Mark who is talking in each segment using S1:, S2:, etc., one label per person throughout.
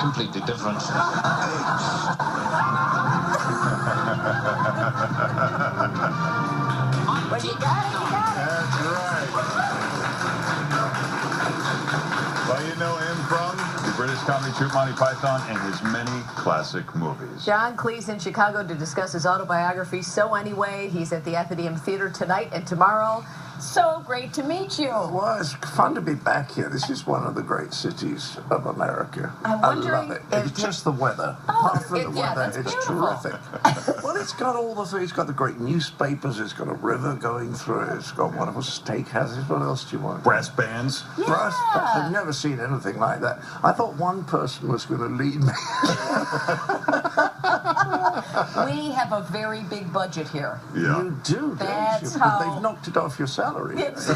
S1: completely different.
S2: When you got it, you got it.
S3: That's right. Well, you know him from the British comedy troupe Monty Python and his many classic movies.
S2: John Cleese in Chicago to discuss his autobiography, So Anyway. He's at the Athenaeum Theater tonight and tomorrow. So great to meet you.
S4: Well, it's fun to be back here. This is one of the great cities of America. I love it. It's just the weather. Apart from the weather, it's
S2: beautiful.
S4: terrific. Well, it's got it's got the great newspapers. It's got a river going through it. It's got wonderful steakhouses. What else do you want?
S3: Brass bands.
S2: Yeah.
S4: Brass bands. I've never seen anything like that. I thought one person was going to lead me.
S2: We have a very big budget here.
S3: Yeah.
S4: You do,
S2: That's
S4: don't you?
S2: how-
S4: But they've knocked it off your salary.
S2: That's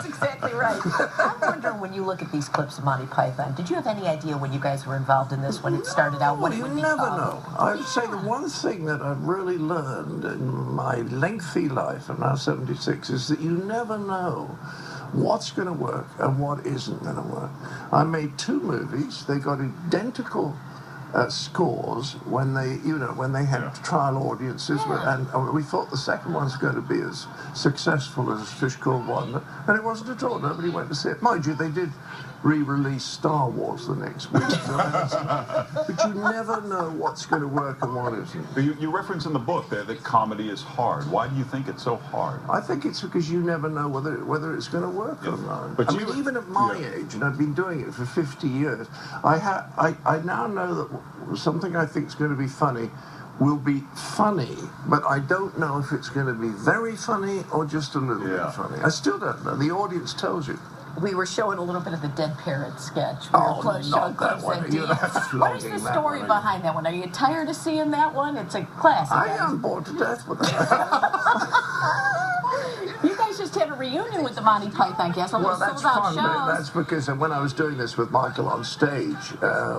S2: exactly right. I'm wondering, when you look at these clips of Monty Python, did you have any idea when you guys were involved in this, when it started out, what it
S4: You
S2: would
S4: never
S2: become?
S4: know. I would say the one thing that I've really learned in my lengthy life, I'm now 76, is that you never know what's going to work and what isn't going to work. I made 2 movies. They got identical scores when they had trial audiences, and we thought the second one's going to be as successful as Fish Called Wanda, and it wasn't at all. Nobody went to see it. Mind you, they did re-release Star Wars the next week, but you never know what's going to work and what isn't.
S3: You reference in the book there that comedy is hard. Why do you think it's so hard?
S4: I think it's because you never know whether it's going to work or not.
S3: But
S4: even at my age, and I've been doing it for 50 years, I now know that something I think is going to be funny will be funny, but I don't know if it's going to be very funny or just a little bit funny. I still don't know. The audience tells you.
S2: We were showing a little bit of the Dead Parrot sketch. We were
S4: not
S2: showing
S4: that
S2: clips
S4: one.
S2: of
S4: You're not
S2: What is the
S4: flogging that
S2: story
S4: one.
S2: behind that one? Are you tired of seeing that one? It's a classic.
S4: I am bored to death with that.
S2: You guys just had a reunion with the Monty Python cast.
S4: Well, that's
S2: sold-out
S4: fun, but
S2: shows.
S4: that's because when I was doing this with Michael on stage,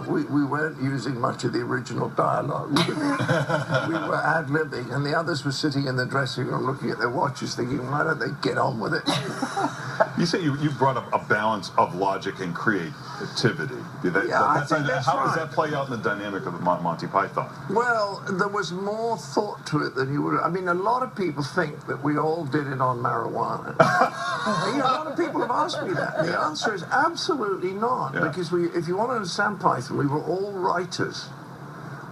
S4: we weren't using much of the original dialogue. We were ad-libbing, and the others were sitting in the dressing room looking at their watches thinking, why don't they get on with it?
S3: You say you brought up a balance of logic and creativity.
S4: I think that's
S3: how
S4: right.
S3: does that play out in the dynamic of Monty Python?
S4: Well, there was more thought to it than you would. I mean, a lot of people think that we all did it on marijuana. A lot of people have asked me that. The answer is absolutely not.
S3: Yeah.
S4: Because if you want to understand Python, we were all writers.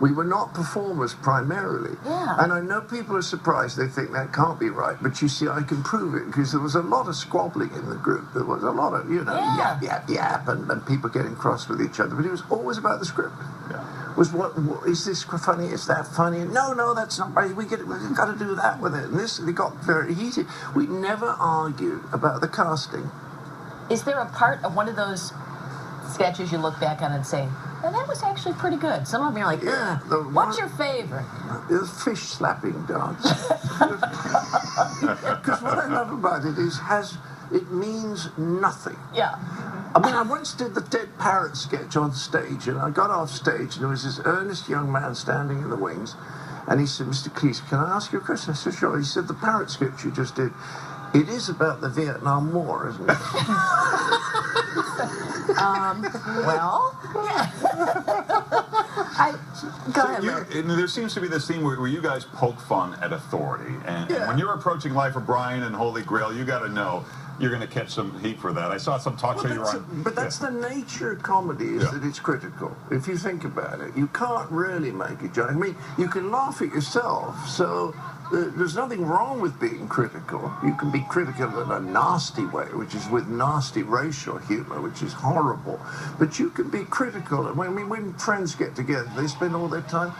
S4: We were not performers primarily.
S2: Yeah.
S4: And I know people are surprised. They think that can't be right. But you see, I can prove it because there was a lot of squabbling in the group. There was a lot of, yap, and people getting cross with each other. But it was always about the script.
S3: Yeah.
S4: Was what is this funny? Is that funny? No, that's not right. We've got to do that with it. And it got very heated. We never argued about the casting.
S2: Is there a part of one of those sketches you look back on and say, "Well, that was actually pretty good"? Some of them are like, "What's your favorite?"
S4: The fish slapping dance. Because what I love about it is it means nothing.
S2: Yeah.
S4: I mean, I once did the Dead Parrot sketch on stage, and I got off stage, and there was this earnest young man standing in the wings, and he said, "Mr. Cleese, can I ask you a question?" I said, "Sure." He said, "The parrot sketch you just did, it is about the Vietnam War, isn't it?"
S2: Well, go ahead, Larry.
S3: There seems to be this theme where you guys poke fun at authority, and when you're approaching Life of Brian and Holy Grail, you got to know you're going to catch some heat for that. I saw some talk show you were on.
S4: But that's the nature of comedy, is that it's critical. If you think about it, you can't really make a joke. I mean, you can laugh at yourself, so there's nothing wrong with being critical. You can be critical in a nasty way, which is with nasty racial humor, which is horrible. But you can be critical. I mean, when friends get together, they spend all their time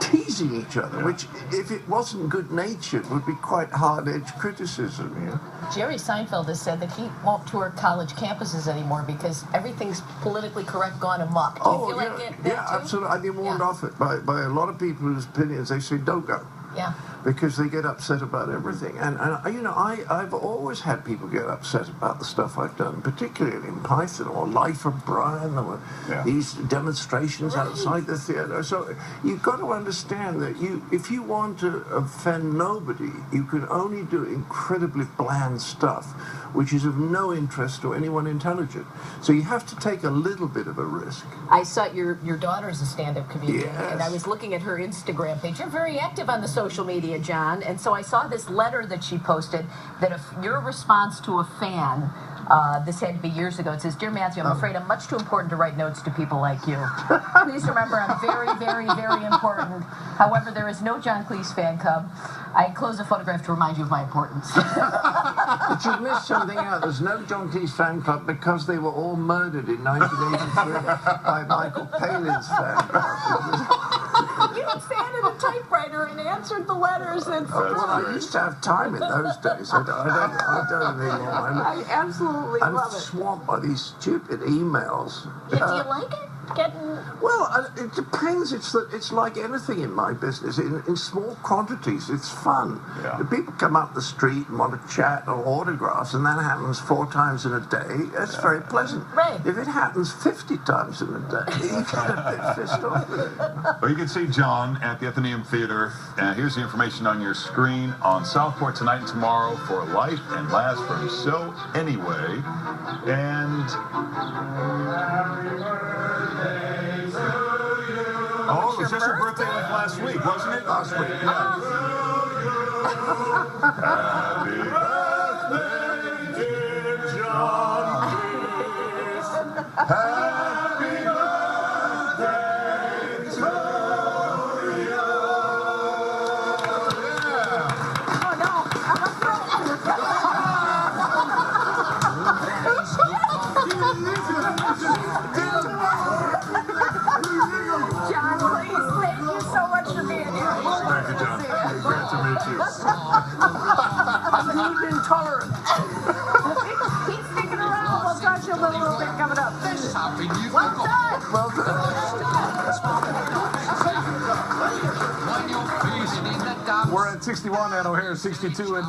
S4: teasing each other, which, if it wasn't good-natured, would be quite hard-edged criticism.
S2: Jerry Seinfeld has said that he won't tour college campuses anymore because everything's politically correct gone amok. Do you feel like it?
S4: Absolutely. I've been warned off it by a lot of people whose opinions. They say, don't go.
S2: Yeah.
S4: because they get upset about everything. And you know, I've always had people get upset about the stuff I've done, particularly in Python or Life of Brian or these demonstrations outside the theatre. So you've got to understand that if you want to offend nobody, you can only do incredibly bland stuff, which is of no interest to anyone intelligent. So you have to take a little bit of a risk.
S2: I saw your daughter's a stand-up comedian,
S4: Yes.
S2: and I was looking at her Instagram page. You're very active on the social media, John, and so I saw this letter that she posted that if your response to a fan, this had to be years ago, it says, "Dear Matthew, I'm afraid I'm much too important to write notes to people like you. Please remember I'm very, very, very important. However, there is no John Cleese fan club. I enclose a photograph to remind you of my importance."
S4: But you missed something out. There's no John Cleese fan club because they were all murdered in 1983 by Michael Palin's fan club.
S2: You sat at a typewriter and answered the letters. And
S4: Well, I used to have time in those days. I don't anymore.
S2: I absolutely
S4: I'm
S2: love it.
S4: swamped by these stupid emails.
S2: Do you like it? Getting...
S4: Well, it depends. It's like anything in my business. In small quantities, it's fun.
S3: Yeah.
S4: The people come up the street and want to chat or autographs, and that happens 4 times in a day. That's very pleasant.
S2: Right.
S4: If it happens 50 times in a day, you get a bit pissed off with it.
S3: Well, you can see John at the Athenaeum Theater. Here's the information on your screen on Southport tonight and tomorrow for Life and Last from So Anyway. And oh, it was just your birthday like last week, wasn't it?
S4: Last week,
S3: yeah. Happy birthday, dear John. Happy birthday to you.
S2: Oh, no. John, please, thank you so much for being here.
S3: Thank you, John. Great to meet you.
S4: You've been tolerant.
S2: Keep sticking around. We'll talk to you a little bit coming up. Well done.
S4: Well done.
S1: We're at 61 at O'Hare, 62 at